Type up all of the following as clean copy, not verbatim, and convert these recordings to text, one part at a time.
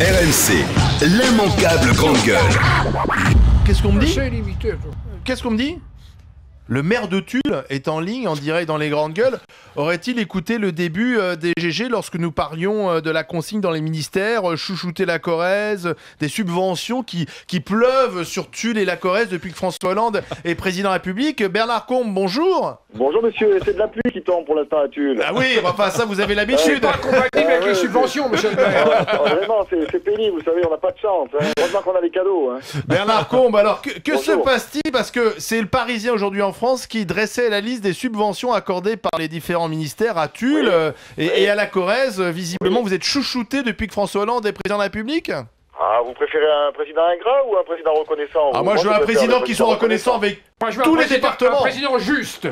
RMC, l'immanquable grande gueule. Qu'est-ce qu'on me dit? C'est limité. Qu'est-ce qu'on me dit? Le maire de Tulle est en ligne, en direct dans les grandes gueules. Aurait-il écouté le début des GG lorsque nous parlions de la consigne dans les ministères, chouchouter la Corrèze, des subventions qui pleuvent sur Tulle et la Corrèze depuis que François Hollande est président de la République? Bernard Combe, bonjour. Bonjour monsieur, c'est de la pluie qui tombe pour l'instant à Tulle. Ah oui, enfin ça vous avez C'est l'habitude. pas compatible avec les subventions, monsieur le maire. Vraiment, c'est pénible, vous savez, on n'a pas de chance. Hein. Heureusement qu'on a les cadeaux. Hein. Bernard Combe, alors que se Bonjour. passe-t-il? Parce que c'est le Parisien aujourd'hui en France qui dressait la liste des subventions accordées par les différents ministères à Tulle et à la Corrèze. Visiblement, vous êtes chouchouté depuis que François Hollande est président de la République? Ah, vous préférez un président ingrat ou un président reconnaissant? Ah, moi je veux un président qui soit reconnaissant avec Moi, je veux tous les un départements. président juste.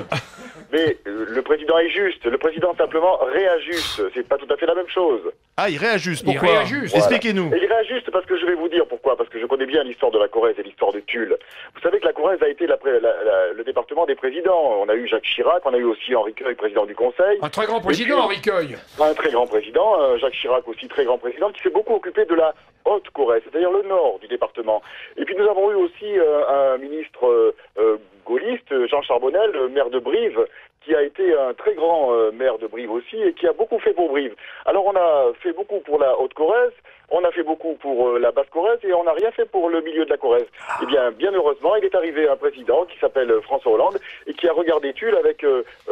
Mais le président est juste, le président simplement réajuste. C'est pas tout à fait la même chose. Ah, il réajuste, Il pourquoi? réajuste. Expliquez-nous. Et il réajuste parce que je vais vous dire pourquoi. Parce que je connais bien l'histoire de la Corrèze et l'histoire de Tulle. Vous savez que la Corrèze a été le département des présidents. On a eu Jacques Chirac, on a eu aussi Henri Queuille, président du Conseil. Un très grand président, Henri Queuille. Un très grand président, Jacques Chirac aussi très grand président, qui s'est beaucoup occupé de la Haute-Corrèze, c'est-à-dire le nord du département. Et puis nous avons eu aussi un ministre gaulliste, Jean Charbonnel, maire de Brive, qui a été un très grand maire de Brive aussi et qui a beaucoup fait pour Brive. Alors on a fait beaucoup pour la Haute-Corrèze, on a fait beaucoup pour la Basse-Corrèze et on n'a rien fait pour le milieu de la Corrèze. Eh bien heureusement, il est arrivé un président qui s'appelle François Hollande et qui a regardé Tulle avec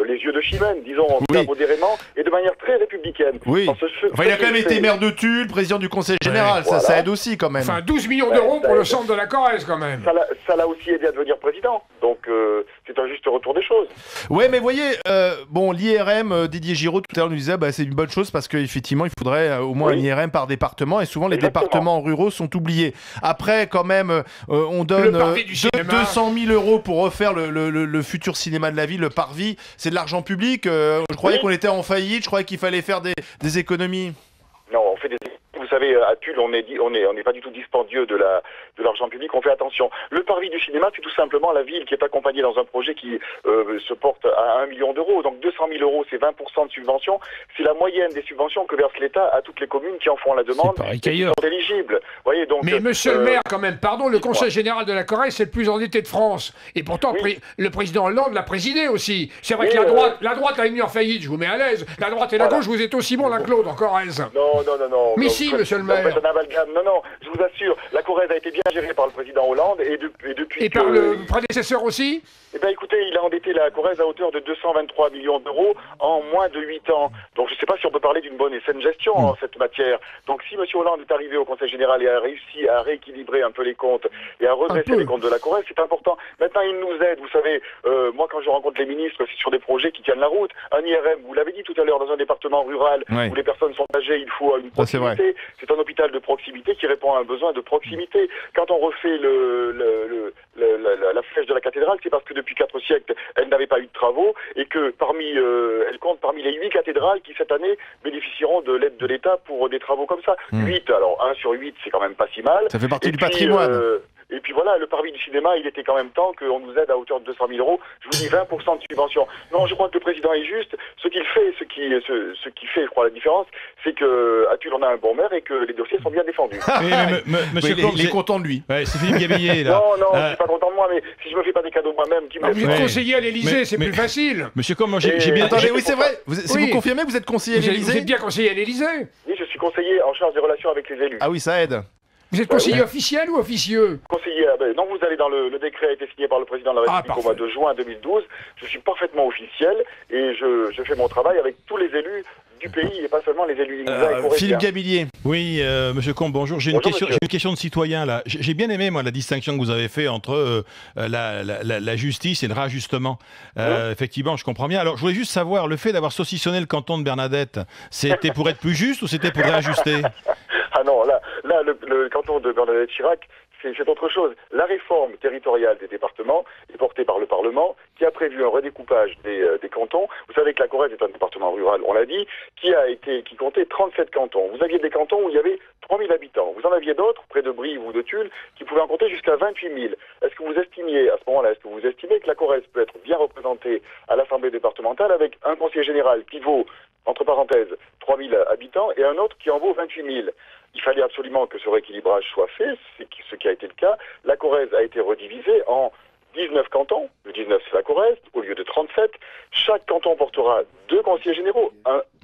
les yeux de Chimène, disons, Oui. modérément et de manière très républicaine. Oui. Dans ce- Enfin, il a quand même ce- été maire de Tulle, président du Conseil général. Voilà. Ça aide aussi quand même. Enfin, 12 millions d'euros pour le centre de la Corrèze, quand même. Ça l'a aussi aidé à devenir président. Donc c'est un juste retour des choses. Ouais, mais voyez, bon, l'IRM, Didier Giraud, tout à l'heure nous disait, bah, c'est une bonne chose parce qu'effectivement, il faudrait au moins Oui. un IRM par département et souvent les Exactement. départements ruraux sont oubliés. Après, quand même, on donne Le parvis du cinéma. 200 000 euros pour refaire le futur cinéma de la ville, le parvis. C'est de l'argent public. Je croyais Oui. qu'on était en faillite, je croyais qu'il fallait faire des économies. Non, on fait des. Vous savez, à Tulle, on n'est pas du tout dispendieux de l'argent public. On fait attention. Le parvis du cinéma, c'est tout simplement la ville qui est accompagnée dans un projet qui se porte à 1 million d'euros. Donc 200 000 euros, c'est 20% de subvention. C'est la moyenne des subventions que verse l'État à toutes les communes qui en font la demande. pareil et qui qu'ailleurs. sont éligibles. Voyez, donc. Mais monsieur le maire, quand même, pardon, le dites-moi. Conseil général de la Corrèze, c'est le plus endetté de France. Et pourtant, Oui. le président Hollande l'a présidé aussi. C'est vrai Oui, que la droite a mis en faillite, je vous mets à l'aise. La droite et la Voilà. gauche, vous êtes aussi bon l'un que l'autre en Corrèze. Non. Mais Non, si, vous faites- monsieur le vous maire. faites un amalgame. Non, je vous assure, la Corrèze a été bien gérée par le président Hollande et depuis Et par que- le prédécesseur aussi. Eh bien écoutez, il a endetté la Corrèze à hauteur de 223 millions d'euros en moins de 8 ans. Donc je ne sais pas si on peut parler d'une bonne et saine gestion en cette matière. Donc si M. Hollande est arrivé au Conseil général et a réussi à rééquilibrer un peu les comptes et à redresser peu. les comptes de la Corrèze, c'est important. Maintenant, il nous aide. Vous savez, moi quand je rencontre les ministres, c'est sur des projets qui tiennent la route. Un IRM, vous l'avez dit tout à l'heure, dans un département rural Ouais. où les personnes sont âgées, il faut une Ça, c'est vrai. proximité. C'est un hôpital de proximité qui répond à un besoin de proximité. Quand on refait la flèche de la cathédrale, c'est parce que depuis 4 siècles, elle n'avait pas eu de travaux et que elle compte parmi les 8 cathédrales qui cette année bénéficieront de l'aide de l'État pour des travaux comme ça. 8, alors 1 sur 8, c'est quand même pas si mal. Ça fait partie Et du puis, patrimoine. et puis voilà, le parvis du cinéma, il était quand même temps qu'on nous aide à hauteur de 200 000 euros. Je vous dis 20% de subvention. Non, je crois que le président est juste. Ce qu'il fait, ce qui fait, je crois, la différence, c'est que à Tulle, on a un bon maire et que les dossiers sont bien défendus. Monsieur Oui, Combe, il est content de lui. ouais, c'est Philippe Gabillier, là. Non, je suis pas content de moi, mais si je me fais pas des cadeaux moi-même, qui me Ah, vous laisse êtes Ouais. conseiller à l'Élysée, Mais- c'est mais- plus facile. Monsieur Combe, moi, j'ai Et- bien... Attendez, j'ai- oui, c'est vrai. Si Oui. vous confirmez, vous êtes conseiller à Vous l'Élysée? êtes bien conseiller à l'Élysée. Oui, je suis conseiller en charge des relations avec les élus. Ah oui, ça aide. Vous êtes conseiller officiel ou officieux? Conseiller, non, vous allez dans le décret a été signé par le président de la République au mois de juin 2012. Je suis parfaitement officiel et je fais mon travail avec tous les élus du pays et pas seulement les élus limousins et corréziens. Philippe Gabillier. Oui, monsieur Combe, bonjour. J'ai Bonjour, j'ai monsieur. une question de citoyen, là. J'ai bien aimé, moi, la distinction que vous avez faite entre la justice et le réajustement. Effectivement, je comprends bien. Alors, je voulais juste savoir, le fait d'avoir saucissonné le canton de Bernadette, c'était pour être plus juste ou c'était pour réajuster? Ah non, là le canton de Bernadette Chirac, c'est autre chose. La réforme territoriale des départements est portée par le Parlement, qui a prévu un redécoupage des cantons. Vous savez que la Corrèze est un département rural, on l'a dit, qui comptait 37 cantons. Vous aviez des cantons où il y avait 3 000 habitants. Vous en aviez d'autres, près de Brive ou de Tulle, qui pouvaient en compter jusqu'à 28 000. Est-ce que vous estimez, à ce moment-là, que la Corrèze peut être bien représentée à l'Assemblée départementale avec un conseiller général qui vaut entre parenthèses, 3000 habitants, et un autre qui en vaut 28 000. Il fallait absolument que ce rééquilibrage soit fait, c'est ce qui a été le cas. La Corrèze a été redivisée en 19 cantons, le 19 c'est la Corrèze, au lieu de 37. Chaque canton portera 2 conseillers généraux,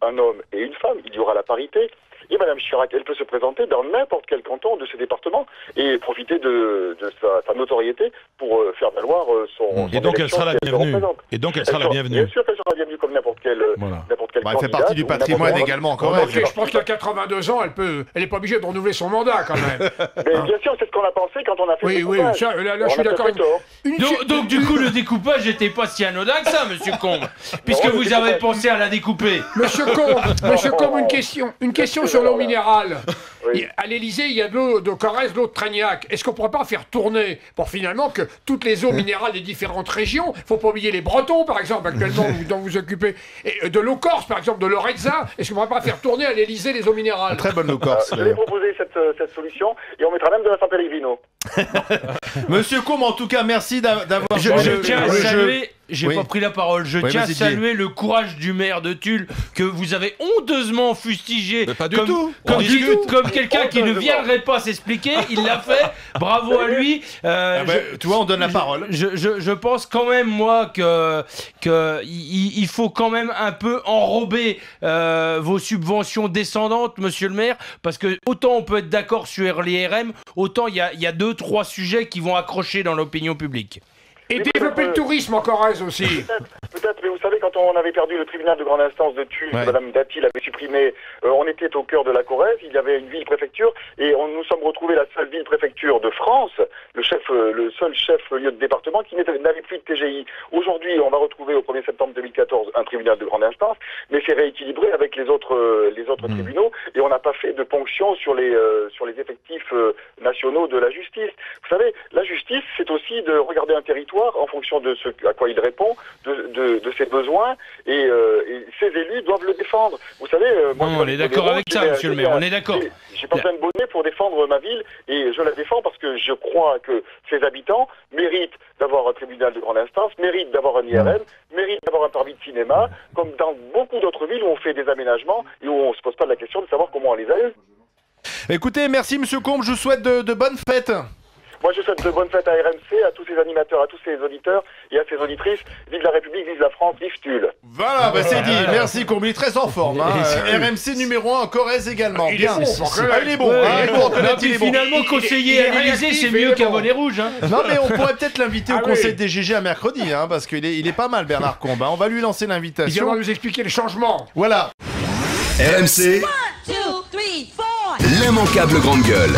un homme et une femme, il y aura la parité. Et Mme Chirac, elle peut se présenter dans n'importe quel canton de ces départements et profiter de sa notoriété pour faire valoir son Et donc elle élection sera la si elle se bienvenue. représente. Et donc elle sera la bienvenue. Bien sûr qu'elle sera bienvenue comme n'importe quel Voilà. n'importe quel Bah, elle fait candidat partie du ou patrimoine n'importe- également en Ok, Corrèze. je pense qu'à 82 ans, elle est pas obligée de renouveler son mandat quand même. Mais bien sûr, c'est ce qu'on a pensé quand on a fait Oui, ce oui, coupage. ça, là, On je suis a d'accord peut-être avec tort. Donc, du coup, le découpage n'était pas si anodin que ça, monsieur Combe, puisque Non, vous le avez découpage- pensé à la découper. Monsieur Combe, une question sur l'eau minérale. Oui. À l'Élysée, il y a de l'eau de Corrèze, de l'eau de Tragnac. Est-ce qu'on pourrait pas faire tourner pour finalement que toutes les eaux minérales des différentes régions, faut pas oublier les Bretons par exemple actuellement dont vous occupez, et de l'eau corse par exemple, de l'Orezza, est-ce qu'on pourrait pas faire tourner à l'Élysée les eaux minérales? Très bonne eau corse. Je vais proposer cette solution et on mettra même de la San Pellegrino. Monsieur Combe, en tout cas, merci d'avoir... Je tiens à saluer, j'ai Oui. pas pris la parole, je Oui, tiens à vas-y, saluer le courage du maire de Tulle que vous avez honteusement fustigé. Mais pas du comme, tout. Comme, On discute. comme quelqu'un qui ne viendrait pas s'expliquer, il l'a fait, bravo à lui. Ah bah, tu vois, on donne la parole. Je pense quand même, moi, il faut quand même un peu enrober vos subventions descendantes, monsieur le maire, parce que autant on peut être d'accord sur l'IRM, autant il y a 2-3 sujets qui vont accrocher dans l'opinion publique. Et développer le tourisme en Corrèze aussi. Peut-être, mais vous savez, quand on avait perdu le tribunal de grande instance de Tulle, Ouais. que Mme Dati l'avait supprimé, on était au cœur de la Corrèze, il y avait une ville-préfecture, et nous sommes retrouvés la seule ville-préfecture de France, le seul chef-lieu de département qui n'avait plus de TGI. Aujourd'hui, on va retrouver au 1er septembre 2014 un tribunal de grande instance, mais c'est rééquilibré avec les autres tribunaux, et on n'a pas fait de ponction sur les effectifs nationaux de la justice. Vous savez, la justice, c'est aussi de regarder un territoire en fonction de ce à quoi il répond, de ses besoins, et ses élus doivent le défendre. Vous savez, moi, Non, on est d'accord avec ça, monsieur le maire, on est d'accord. J'ai pas besoin de bonnet pour défendre ma ville, et je la défends parce que je crois que ses habitants méritent d'avoir un tribunal de grande instance, méritent d'avoir un IRM, méritent d'avoir un permis de cinéma, comme dans beaucoup d'autres villes où on fait des aménagements et où on se pose pas la question de savoir comment on les a eus. Écoutez, merci Monsieur Combe, je vous souhaite de bonnes fêtes. Moi, je souhaite de bonnes fêtes à RMC, à tous ses animateurs, à tous ses auditeurs et à ses auditrices. Vive la République, vive la France, vive Tulle. Voilà, bah c'est dit. Merci Combe, il est très en forme. Hein. RMC numéro 1 en Corrèze également. Il est Bien. bon, pour Corrèze. Ah, il est bon. Ouais, hein, il est il est bon. bon, reconnaître, Non, puis il est bon. finalement, conseiller à l'Élysée, c'est mieux qu'un volet rouge. Hein. Non mais on pourrait peut-être l'inviter au Ah conseil oui. des GG à mercredi, hein, parce qu'il est pas mal Bernard Combe. Hein. On va lui lancer Il viendra l'invitation. nous expliquer les changements. Voilà. RMC, 1, 2, 3, 4. l'immanquable grande gueule.